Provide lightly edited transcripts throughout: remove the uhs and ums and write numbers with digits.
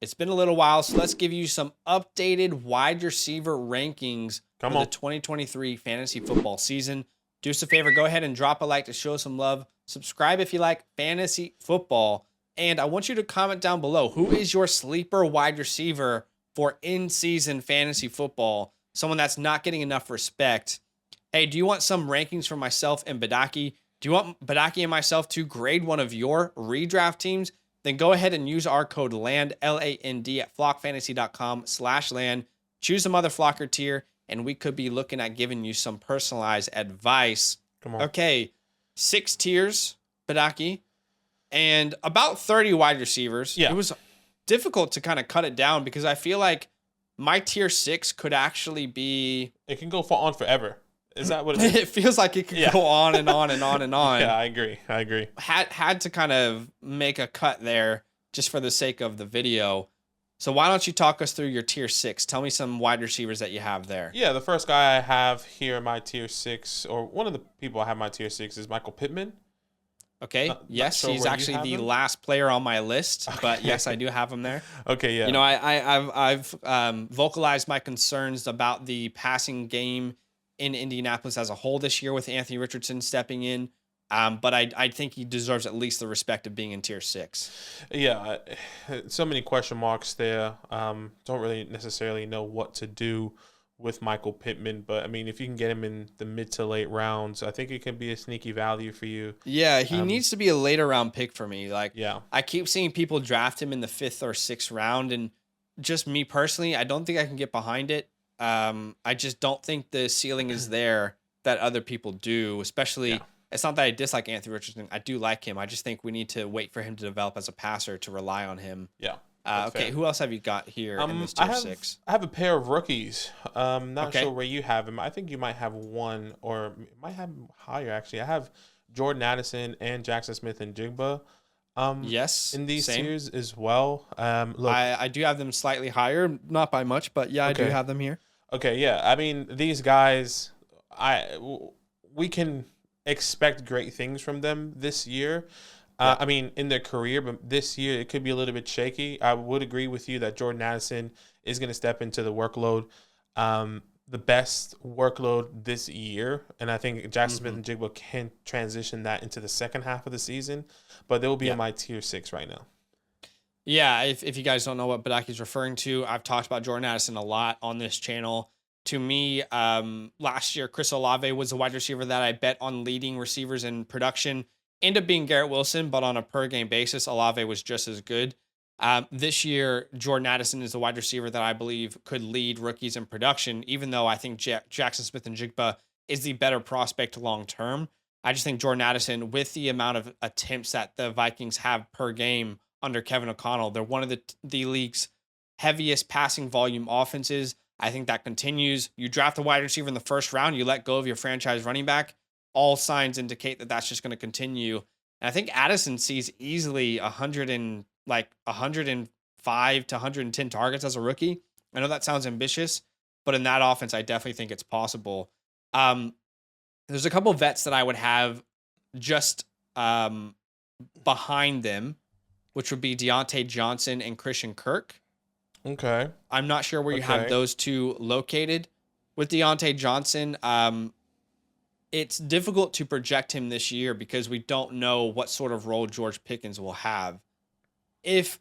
It's been a little while, so let's give you some updated wide receiver rankings for the 2023 fantasy football season. Do us a favor, go ahead and drop a like to show some love. Subscribe if you like fantasy football. And I want you to comment down below, who is your sleeper wide receiver for in-season fantasy football? Someone that's not getting enough respect. Hey, do you want some rankings from myself and Badake? Do you want Badake and myself to grade one of your redraft teams? Then go ahead and use our code LAND, LAND, at flockfantasy.com/land. Choose some other flocker tier, and we could be looking at giving you some personalized advice. Come on. Okay, 6 tiers, Badake, and about 30 wide receivers. Yeah. It was difficult to kind of cut it down because I feel like my tier 6 could actually be... It can go on forever. Is that what it is? It feels like it could go on and on and on and on. Yeah, I agree. Had to kind of make a cut there just for the sake of the video. So why don't you talk us through your tier 6? Tell me some wide receivers that you have there. Yeah, the first guy I have here in my tier 6, or one of the people I have in my tier 6 is Michael Pittman. Okay. Yes, sure he's actually the last player on my list, but yes, I do have him there. Okay, yeah. You know, I've vocalized my concerns about the passing game in Indianapolis as a whole this year with Anthony Richardson stepping in. But I think he deserves at least the respect of being in tier 6. Yeah, so many question marks there. Don't really necessarily know what to do with Michael Pittman, but I mean, if you can get him in the mid to late rounds, I think it can be a sneaky value for you. Yeah, he needs to be a later round pick for me. Like, yeah, I keep seeing people draft him in the 5th or 6th round, and just me personally, I don't think I can get behind it. I just don't think the ceiling is there that other people do, especially... Yeah. It's not that I dislike Anthony Richardson. I do like him. I just think we need to wait for him to develop as a passer to rely on him. Yeah. Okay, fair. Who else have you got here in this tier 6? I have a pair of rookies. Not sure where you have him. I think you might have one, or might have higher, actually. I have Jordan Addison and Jackson Smith and Jigba. Yes. In these tiers as well. Look, I do have them slightly higher, not by much, but yeah, I do have them here. Okay, yeah. I mean, these guys, we can expect great things from them this year. I mean, in their career, but this year it could be a little bit shaky. I would agree with you that Jordan Addison is going to step into the workload, the best workload this year, and I think Jackson Smith and Jigba can transition that into the second half of the season, but they will be in my tier 6 right now. Yeah, if you guys don't know what Badake is referring to, I've talked about Jordan Addison a lot on this channel. To me, last year, Chris Olave was the wide receiver that I bet on leading receivers in production. Ended up being Garrett Wilson, but on a per-game basis, Olave was just as good. This year, Jordan Addison is the wide receiver that I believe could lead rookies in production, even though I think Jackson Smith and Jigba is the better prospect long-term. I just think Jordan Addison, with the amount of attempts that the Vikings have per game under Kevin O'Connell, they're one of the league's heaviest passing volume offenses. I think that continues. You draft a wide receiver in the first round, you let go of your franchise running back. All signs indicate that that's just going to continue. And I think Addison sees easily 105 to 110 targets as a rookie. I know that sounds ambitious, but in that offense, I definitely think it's possible. There's a couple of vets that I would have just behind them, which would be Deontay Johnson and Christian Kirk. Okay. I'm not sure where you have those two located. With Deontay Johnson, it's difficult to project him this year because we don't know what sort of role George Pickens will have. If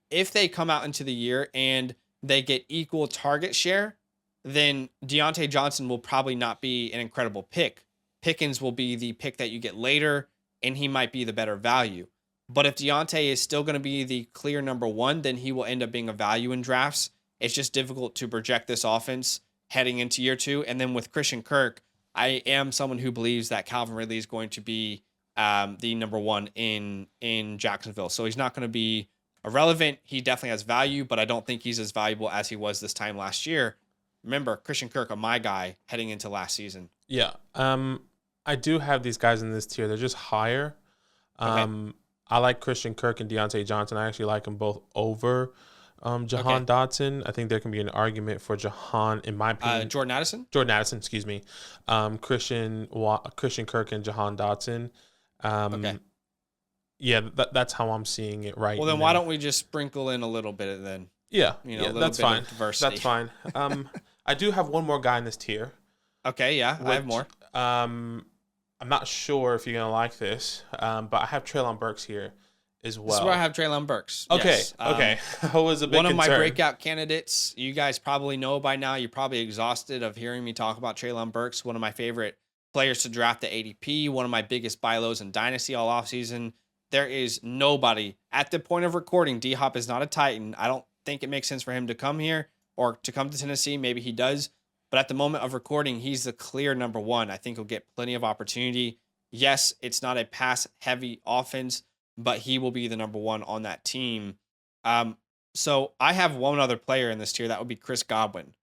they come out into the year and they get equal target share, then Deontay Johnson will probably not be an incredible pick. Pickens will be the pick that you get later, and he might be the better value. But if Deontay is still going to be the clear number 1, then he will end up being a value in drafts. It's just difficult to project this offense heading into year 2. And then with Christian Kirk, I am someone who believes that Calvin Ridley is going to be the number 1 in Jacksonville. So he's not going to be irrelevant. He definitely has value, but I don't think he's as valuable as he was this time last year. Remember, Christian Kirk, my guy heading into last season. Yeah. I do have these guys in this tier. They're just higher. Okay. I like Christian Kirk and Deontay Johnson. I actually like them both over Jahan Dotson. I think there can be an argument for Jahan, in my opinion. Jordan Addison, excuse me. Christian Kirk and Jahan Dotson. Yeah, that's how I'm seeing it right Well, then now. why don't we just sprinkle in a little bit of then? Yeah, You know, a little that's bit fine. of diversity. That's fine. I do have one more guy in this tier, Okay, yeah, I have which more. I'm not sure if you're gonna like this, but I have Treylon Burks here as This is where I well. have Treylon Burks. Okay, Yes. okay. I was a big One of my concern. breakout candidates. You guys probably know by now. You're probably exhausted of hearing me talk about Treylon Burks, one of my favorite players to draft at ADP, one of my biggest buy lows in Dynasty all offseason. There is nobody at the point of recording. D Hop is not a Titan. I don't think it makes sense for him to come here or to come to Tennessee. Maybe he does. But at the moment of recording, he's the clear number one. I think he'll get plenty of opportunity. Yes, it's not a pass heavy offense, but he will be the number one on that team. So I have one other player in this tier. That would be Chris Godwin.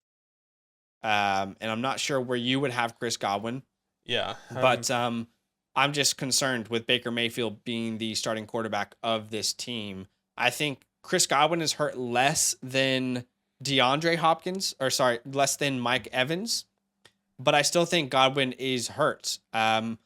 And I'm not sure where you would have Chris Godwin. Yeah, But I'm just concerned with Baker Mayfield being the starting quarterback of this team. I think Chris Godwin is hurt less than less than Mike Evans, but I still think Godwin is hurt. I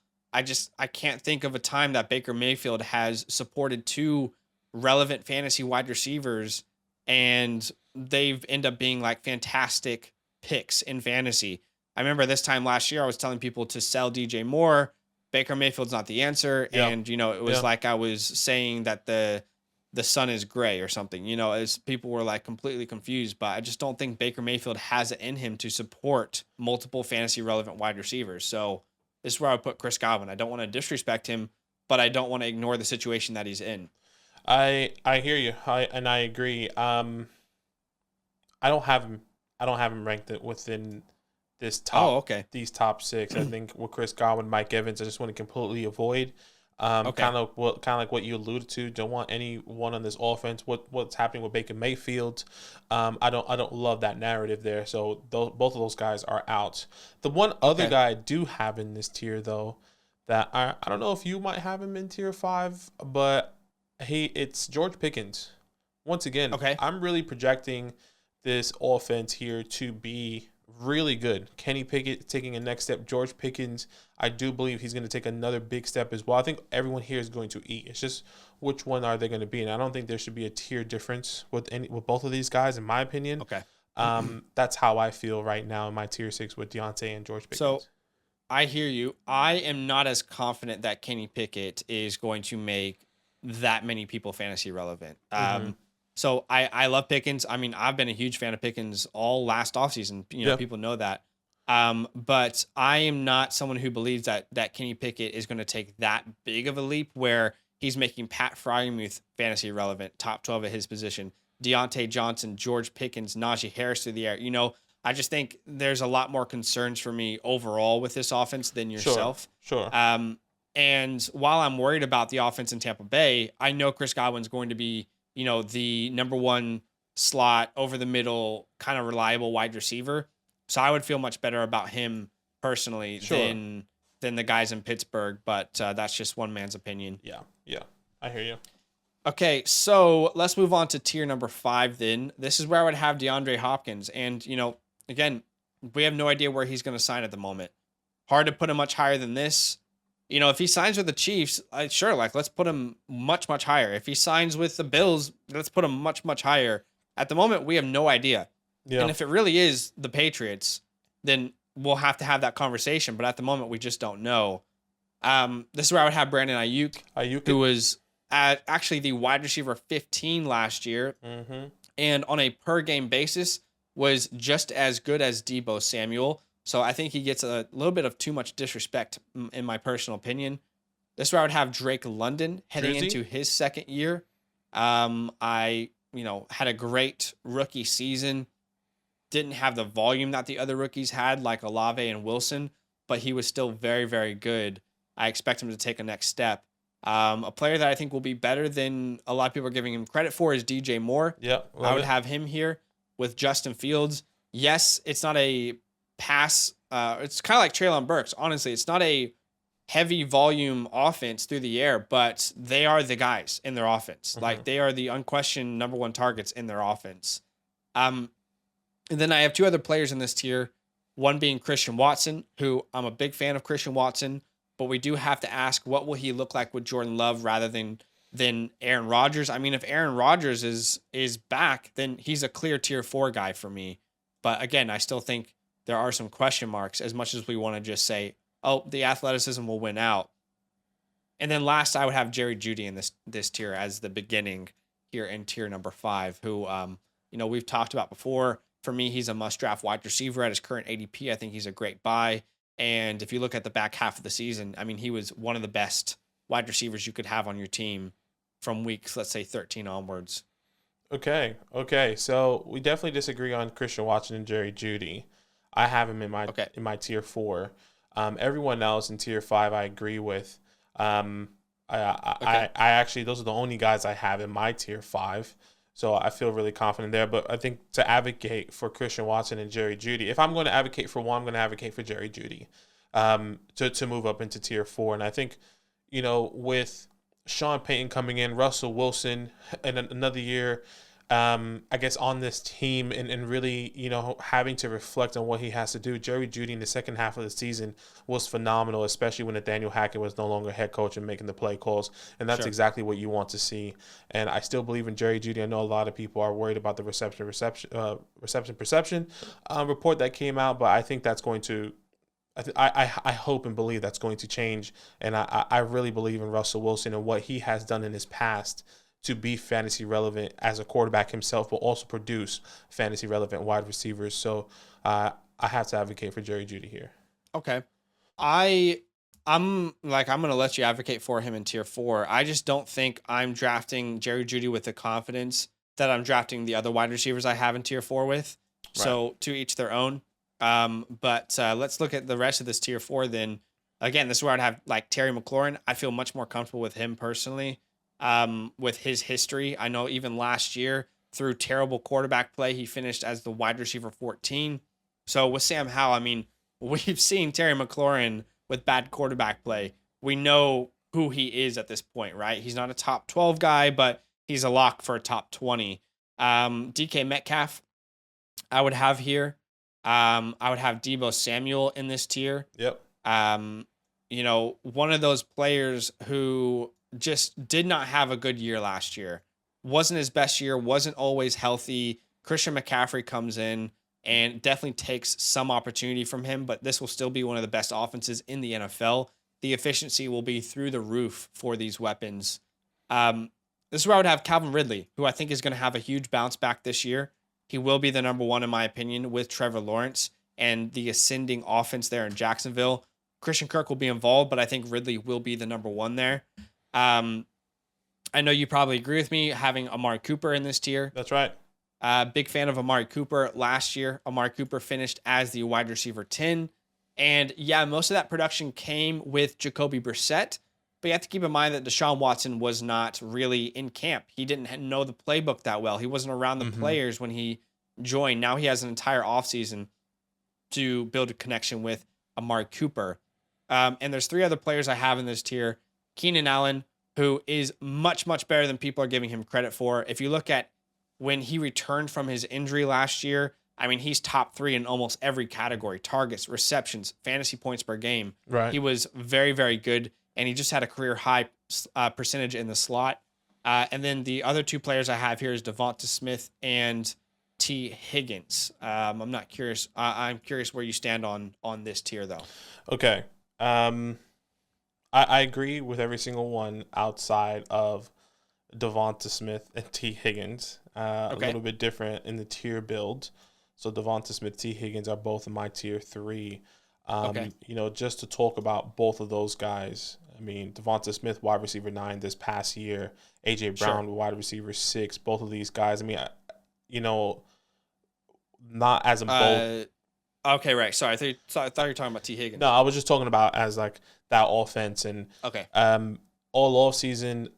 can't think of a time that Baker Mayfield has supported two relevant fantasy wide receivers and they've ended up being like fantastic picks in fantasy. I remember this time last year, I was telling people to sell DJ Moore. Baker Mayfield's not the answer. Yeah. And, it was like I was saying that the sun is gray or something, as people were like completely confused. But I just don't think Baker Mayfield has it in him to support multiple fantasy relevant wide receivers. So this is where I would put Chris Godwin. I don't want to disrespect him, but I don't want to ignore the situation that he's in. I hear you. I agree. I don't have him ranked within this top. These top six. I think with Chris Godwin, Mike Evans, I just want to completely avoid. Kind of like what you alluded to. Don't want anyone on this offense. What's happening with Baker Mayfield? I don't love that narrative there. So both of those guys are out. The one other guy I do have in this tier though, that I don't know if you might have him in tier 5, but it's George Pickens. Once again, I'm really projecting this offense here to be really good. Kenny Pickett taking a next step. George Pickens, I do believe he's going to take another big step as well. I think everyone here is going to eat. It's just which one are they going to be? And I don't think there should be a tier difference with both of these guys, in my opinion. That's how I feel right now in my tier 6 with Deontay and George Pickens. So I hear you. I am not as confident that Kenny Pickett is going to make that many people fantasy relevant. So I love Pickens. I mean, I've been a huge fan of Pickens all last offseason. People know that. But I am not someone who believes that Kenny Pickett is going to take that big of a leap where he's making Pat Fryermuth fantasy relevant, top 12 at his position, Deontay Johnson, George Pickens, Najee Harris through the air. I just think there's a lot more concerns for me overall with this offense than yourself. Sure. And while I'm worried about the offense in Tampa Bay, I know Chris Godwin's going to be, the number one slot over the middle kind of reliable wide receiver. So I would feel much better about him personally than the guys in Pittsburgh. But that's just one man's opinion. Yeah. I hear you. Okay, so let's move on to tier number 5 then. This is where I would have DeAndre Hopkins. And, again, we have no idea where he's going to sign at the moment. Hard to put him much higher than this. If he signs with the Chiefs, sure, let's put him much, much higher. If he signs with the Bills, let's put him much, much higher. At the moment, we have no idea. Yeah. And if it really is the Patriots, then we'll have to have that conversation. But at the moment, we just don't know. This is where I would have Brandon Ayuk, who was actually the wide receiver 15 last year. And on a per-game basis, was just as good as Deebo Samuel. So I think he gets a little bit of too much disrespect, in my personal opinion. This is where I would have Drake London heading into his second year. I had a great rookie season. Didn't have the volume that the other rookies had, like Olave and Wilson, but he was still very, very good. I expect him to take a next step. A player that I think will be better than a lot of people are giving him credit for is DJ Moore. I would have him here with Justin Fields. Yes, it's not a pass. It's kind of like Treylon Burks. Honestly, it's not a heavy volume offense through the air, but they are the guys in their offense. Like they are the unquestioned number one targets in their offense. And then I have two other players in this tier. One being Christian Watson, who I'm a big fan of Christian Watson, but we do have to ask what will he look like with Jordan Love rather than than Aaron Rodgers. I mean, if Aaron Rodgers is back, then he's a clear tier 4 guy for me. But again, I still think there are some question marks as much as we want to just say, oh, the athleticism will win out. And then last, I would have Jerry Jeudy in this tier as the beginning here in tier number 5, who we've talked about before. For me, he's a must-draft wide receiver at his current ADP. I think he's a great buy. And if you look at the back half of the season, I mean, he was one of the best wide receivers you could have on your team from weeks, let's say 13 onwards. Okay. So we definitely disagree on Christian Watson and Jerry Jeudy. I have him in my tier 4. Everyone else in tier 5, I agree with. I actually, those are the only guys I have in my tier 5. So I feel really confident there. But I think to advocate for Christian Watson and Jerry Jeudy, if I'm going to advocate for one, I'm going to advocate for Jerry Jeudy to move up into tier 4. And I think, with Sean Payton coming in, Russell Wilson in another year, I guess on this team and really, having to reflect on what he has to do. Jerry Jeudy in the second half of the season was phenomenal, especially when Nathaniel Hackett was no longer head coach and making the play calls. And that's exactly what you want to see. And I still believe in Jerry Jeudy. I know a lot of people are worried about the reception perception report that came out, but I think that's going to, I hope and believe that's going to change. And I really believe in Russell Wilson and what he has done in his past to be fantasy relevant as a quarterback himself, but also produce fantasy relevant wide receivers. So I have to advocate for Jerry Jeudy here. Okay. I'm going to let you advocate for him in tier 4. I just don't think I'm drafting Jerry Jeudy with the confidence that I'm drafting the other wide receivers I have in tier 4 with. Right. So to each their own. But let's look at the rest of this tier 4 then. Again, this is where I'd have like Terry McLaurin. I feel much more comfortable with him personally. With his history. I know even last year through terrible quarterback play, he finished as the wide receiver 14. So with Sam Howell, I mean, we've seen Terry McLaurin with bad quarterback play. We know who he is at this point, right? He's not a top 12 guy, but he's a lock for a top 20. DK Metcalf, I would have here. I would have Deebo Samuel in this tier. Yep. One of those players who just did not have a good year last year. Wasn't his best year, wasn't always healthy. Christian McCaffrey comes in and definitely takes some opportunity from him, but this will still be one of the best offenses in the NFL. The efficiency will be through the roof for these weapons. This is where I would have Calvin Ridley, who I think is going to have a huge bounce back this year. He will be the number 1, in my opinion, with Trevor Lawrence and the ascending offense there in Jacksonville. Christian Kirk will be involved, but I think Ridley will be the number 1 there. I know you probably agree with me having Amari Cooper in this tier. That's right. Big fan of Amari Cooper. Last year, Amari Cooper finished as the wide receiver 10. And yeah, most of that production came with Jacoby Brissett. But you have to keep in mind that Deshaun Watson was not really in camp. He didn't know the playbook that well. He wasn't around the players when he joined. Now he has an entire offseason to build a connection with Amari Cooper. And there's 3 other players I have in this tier. Keenan Allen, who is much, much better than people are giving him credit for. If you look at when he returned from his injury last year, I mean, he's top 3 in almost every category: targets, receptions, fantasy points per game. Right. He was very, very good, and he just had a career high percentage in the slot. And then the other 2 players I have here is Devonta Smith and T. Higgins. I'm curious where you stand on this tier, though. Okay. I agree with every single one outside of Devonta Smith and T. Higgins. A little bit different in the tier build. So Devonta Smith, T. Higgins are both in my tier 3. Just to talk about both of those guys. I mean, Devonta Smith, wide receiver 9 this past year. A.J. Brown, wide receiver 6. Both of these guys, I mean, not as a bold. Okay, right. Sorry, I thought you were talking about T. Higgins. No, I was just talking about as like that offense and all off season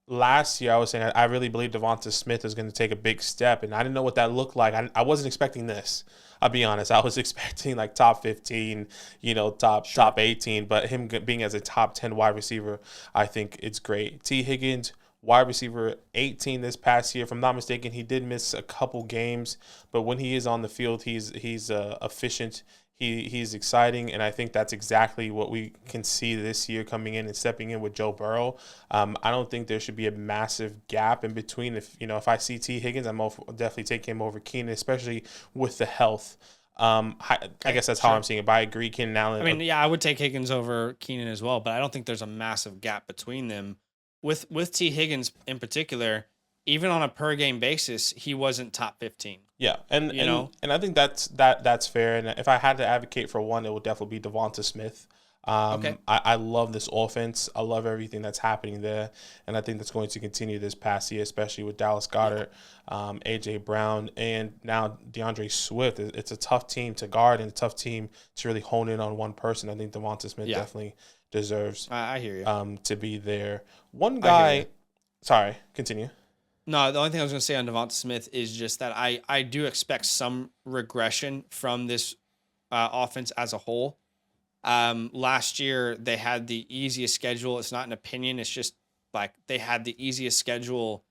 last year. I was saying I really believe Devonta Smith is going to take a big step, and I didn't know what that looked like. I wasn't expecting this. I'll be honest. I was expecting like top 15, top 18, but him being as a top 10 wide receiver, I think it's great. T. Higgins, wide receiver 18 this past year. If I'm not mistaken, he did miss a couple games, but when he is on the field, he's efficient. He's exciting, and I think that's exactly what we can see this year coming in and stepping in with Joe Burrow. I don't think there should be a massive gap in between. If I see T. Higgins, I'm definitely taking him over Keenan, especially with the health. I guess that's how I'm seeing it. But I agree, Keenan Allen. I mean, yeah, I would take Higgins over Keenan as well, but I don't think there's a massive gap between them. With T. Higgins in particular, even on a per game basis, he wasn't top 15. Yeah, and I think that's fair. And if I had to advocate for one, it would definitely be Devonta Smith. Okay. I love this offense. I love everything that's happening there, and I think that's going to continue this past year, especially with Dallas Goedert, AJ Brown, and now DeAndre Swift. It's a tough team to guard and a tough team to really hone in on one person. I think Devonta Smith definitely deserves. I hear you. To be there. One guy. Sorry, continue. No, the only thing I was going to say on Devonta Smith is just that I do expect some regression from this offense as a whole. Last year, they had the easiest schedule. It's not an opinion. It's just like they had the easiest schedule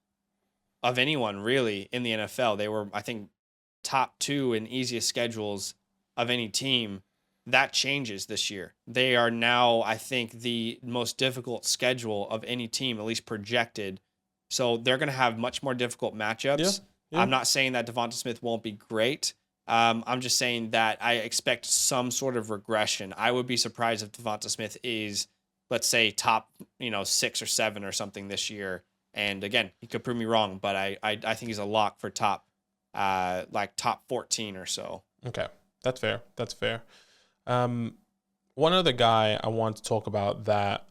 of anyone really in the NFL. They were, I think, top 2 in easiest schedules of any team. That changes this year. They are now, I think, the most difficult schedule of any team, at least projected. So they're going to have much more difficult matchups. Yeah. I'm not saying that Devonta Smith won't be great. I'm just saying that I expect some sort of regression. I would be surprised if Devonta Smith is, let's say, top 6 or 7 or something this year. And again, he could prove me wrong, but I think he's a lock for top 14 or so. Okay, that's fair. That's fair. One other guy I want to talk about that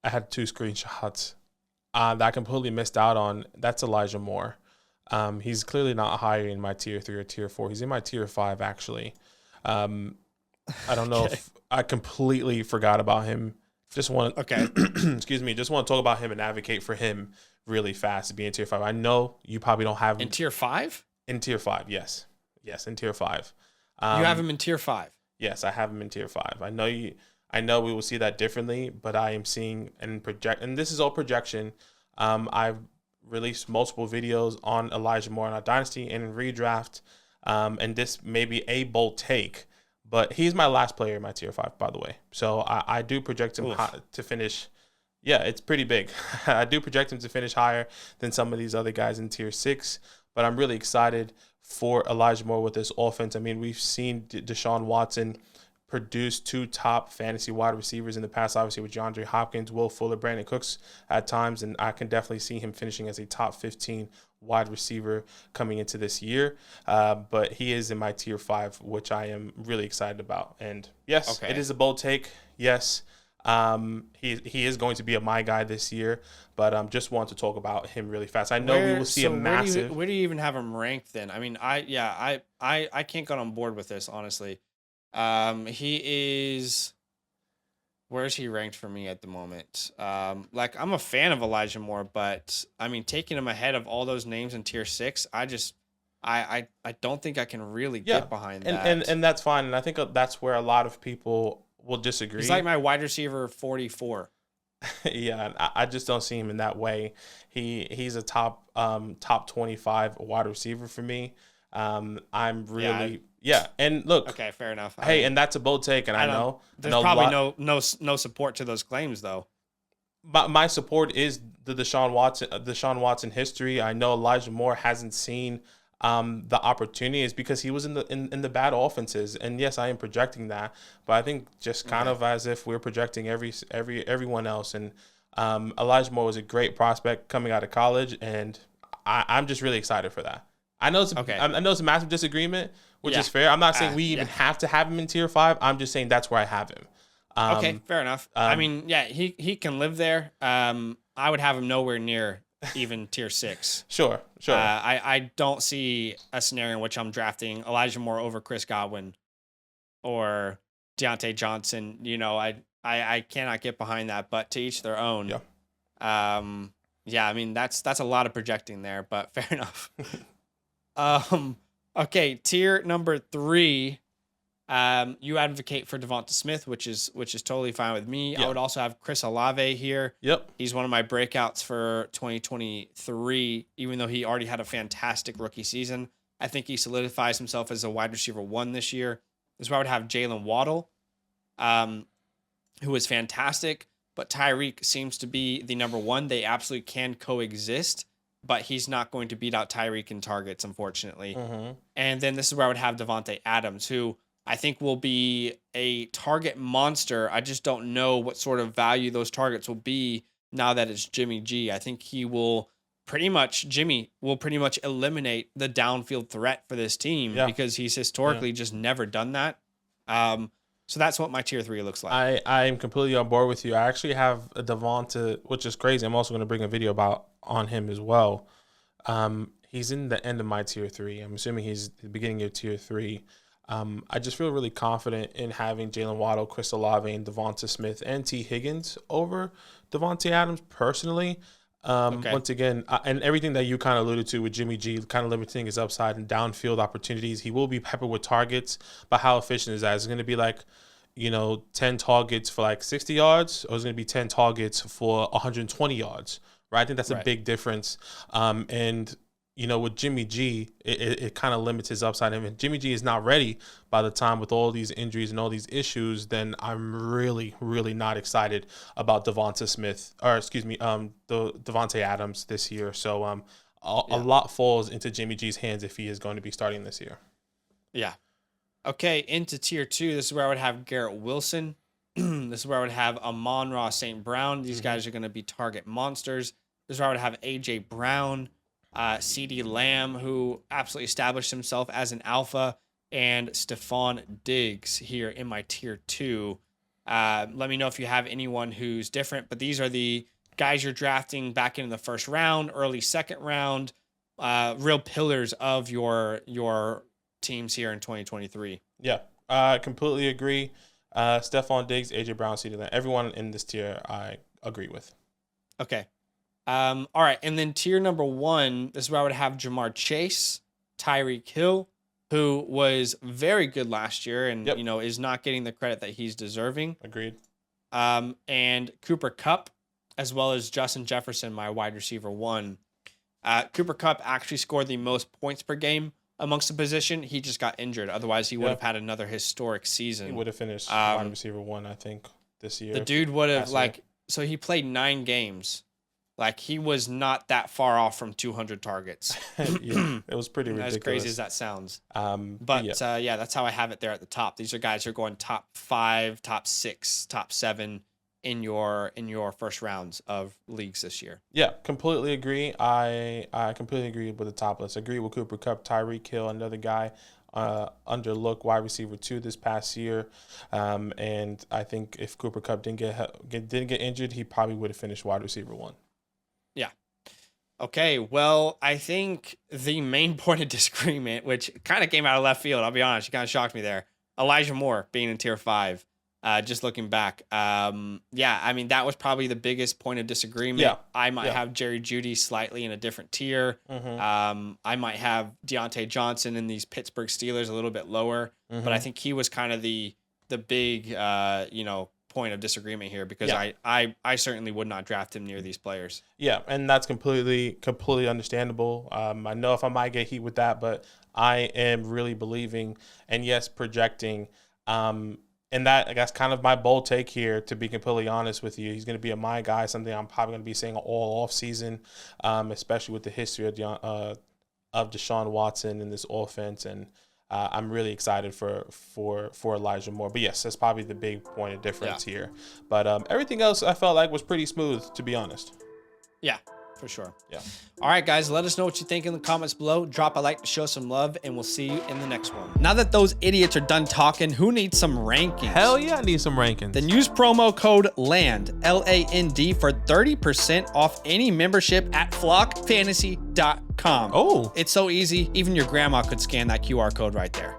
I had 2 screenshots that I completely missed out on. That's Elijah Moore. He's clearly not higher in my tier 3 or tier 4. He's in my tier 5, actually. I don't know if I completely forgot about him. Just want excuse me. Just want to talk about him and advocate for him really fast to be in tier 5. I know you probably don't have him in tier 5. In tier 5, yes, in tier 5. You have him in tier 5. Yes, I have him in tier 5. I know we will see that differently, but I am seeing and this is all projection. I've released multiple videos on Elijah Moore in our dynasty and in redraft, and this may be a bold take, but he's my last player in my tier 5, by the way. So I do project him to finish. Yeah, it's pretty big. I do project him to finish higher than some of these other guys in tier 6, but I'm really excited for Elijah Moore with this offense. I mean, we've seen Deshaun Watson produce 2 top fantasy wide receivers in the past, obviously with DeAndre Hopkins, Will Fuller, Brandon Cooks at times, and I can definitely see him finishing as a top 15 wide receiver coming into this year. But he is in my tier 5, which I am really excited about. And yes, it is a bold take. Yes, he is going to be my guy this year, but just want to talk about him really fast. I know we will see a massive. Where do you even have him ranked then? I mean, I can't get on board with this, honestly. He is. Where's he ranked for me at the moment? I'm a fan of Elijah Moore, but I mean, taking him ahead of all those names in tier 6, I don't think I can really get behind that. And that's fine. And I think that's where a lot of people will disagree. He's like my wide receiver 44. Yeah, I just don't see him in that way. He's a top 25 wide receiver for me. I'm really and look. Okay, fair enough. Hey, and that's a bold take, and I know there's probably no support to those claims though. My support is the Deshaun Watson history. I know Elijah Moore hasn't seen the opportunities because he was in the bad offenses, and yes, I am projecting that, but I think just kind of as if we're projecting everyone else. And Elijah Moore was a great prospect coming out of college, and I'm just really excited for that. I know it's a massive disagreement, which is fair. I'm not saying we even have to have him in tier 5. I'm just saying that's where I have him. Okay, fair enough. I mean, he can live there. I would have him nowhere near even tier 6. Sure. I don't see a scenario in which I'm drafting Elijah Moore over Chris Godwin or Deontay Johnson. I cannot get behind that, but to each their own. Yeah. I mean, that's a lot of projecting there, but fair enough. Okay, tier number 3. You advocate for Devonta Smith, which is totally fine with me. Yeah. I would also have Chris Olave here. Yep. He's one of my breakouts for 2023, even though he already had a fantastic rookie season. I think he solidifies himself as a wide receiver 1 this year. This is where I would have Jalen Waddle, who is fantastic, but Tyreek seems to be the number 1. They absolutely can coexist, but he's not going to beat out Tyreek in targets, unfortunately. And then this is where I would have Devontae Adams, who I think will be a target monster. I just don't know what sort of value those targets will be now that it's Jimmy G. I think Jimmy will pretty much eliminate the downfield threat for this team because he's historically just never done that. So that's what my tier 3 looks like. I am completely on board with you. I actually have a Devonta, which is crazy. I'm also going to bring a video on him as well. He's in the end of my tier 3. I'm assuming he's the beginning of tier 3. I just feel really confident in having Jalen Waddle, Chris Olave, and Devonta Smith and T. Higgins over Devontae Adams personally. Once again, and everything that you kind of alluded to with Jimmy G, kind of limiting his upside and downfield opportunities. He will be peppered with targets, but how efficient is that? Is it going to be like, 10 targets for like 60 yards, or is it going to be 10 targets for 120 yards? Right? I think that's a big difference. With Jimmy G, it kind of limits his upside. And if Jimmy G is not ready by the time with all these injuries and all these issues, then I'm really, really not excited about Devonta Adams this year. So a lot falls into Jimmy G's hands if he is going to be starting this year. Yeah. Okay, into tier 2. This is where I would have Garrett Wilson. This is where I would have Amon-Ra St. Brown. These guys are going to be target monsters. This is where I would have A.J. Brown. CeeDee Lamb, who absolutely established himself as an alpha, and Stephon Diggs here in my tier 2. Let me know if you have anyone who's different, but these are the guys you're drafting back in the first round, early second round, real pillars of your teams here in 2023. Yeah, I completely agree. Stephon Diggs, AJ Brown, CeeDee Lamb, everyone in this tier I agree with. Okay. All right, and then tier number 1, this is where I would have Jamar Chase, Tyreek Hill, who was very good last year and is not getting the credit that he's deserving. Agreed. And Cooper Kupp, as well as Justin Jefferson, my wide receiver 1. Cooper Kupp actually scored the most points per game amongst the position. He just got injured. Otherwise, he would have had another historic season. He would have finished wide receiver 1, I think, this year. The dude would have so he played 9 games. Like, he was not that far off from 200 targets. Yeah, it was pretty ridiculous. As crazy as that sounds. That's how I have it there at the top. These are guys who are going top 5, top 6, top 7 in your first rounds of leagues this year. Yeah, completely agree. I completely agree with the top list. Agree with Cooper Kupp, Tyreek Hill, another guy underlooked wide receiver 2 this past year. And I think if Cooper Kupp didn't get injured, he probably would have finished wide receiver 1. Yeah. Okay, well, I think the main point of disagreement, which kind of came out of left field, I'll be honest, you kind of shocked me there. Elijah Moore being in tier 5, just looking back. I mean, that was probably the biggest point of disagreement. Yeah. I might have Jerry Jeudy slightly in a different tier. I might have Deontay Johnson in these Pittsburgh Steelers a little bit lower, but I think he was kind of the big, point of disagreement here because I certainly would not draft him near these players. Yeah, and that's completely understandable. I know if I might get heat with that, but I am really believing and projecting. And that's kind of my bold take here, to be completely honest with you. He's going to be my guy, something I'm probably going to be saying all off season, especially with the history of Deshaun Watson in this offense. And I'm really excited for Elijah Moore. But yes, that's probably the big point of difference here. But everything else I felt like was pretty smooth, to be honest. Yeah, for sure. Yeah. All right, guys, let us know what you think in the comments below. Drop a like to show some love, and we'll see you in the next one. Now that those idiots are done talking, who needs some rankings? Hell yeah, I need some rankings. Then use promo code LAND, LAND, for 30% off any membership at flockfantasy.com. Oh. It's so easy, even your grandma could scan that QR code right there.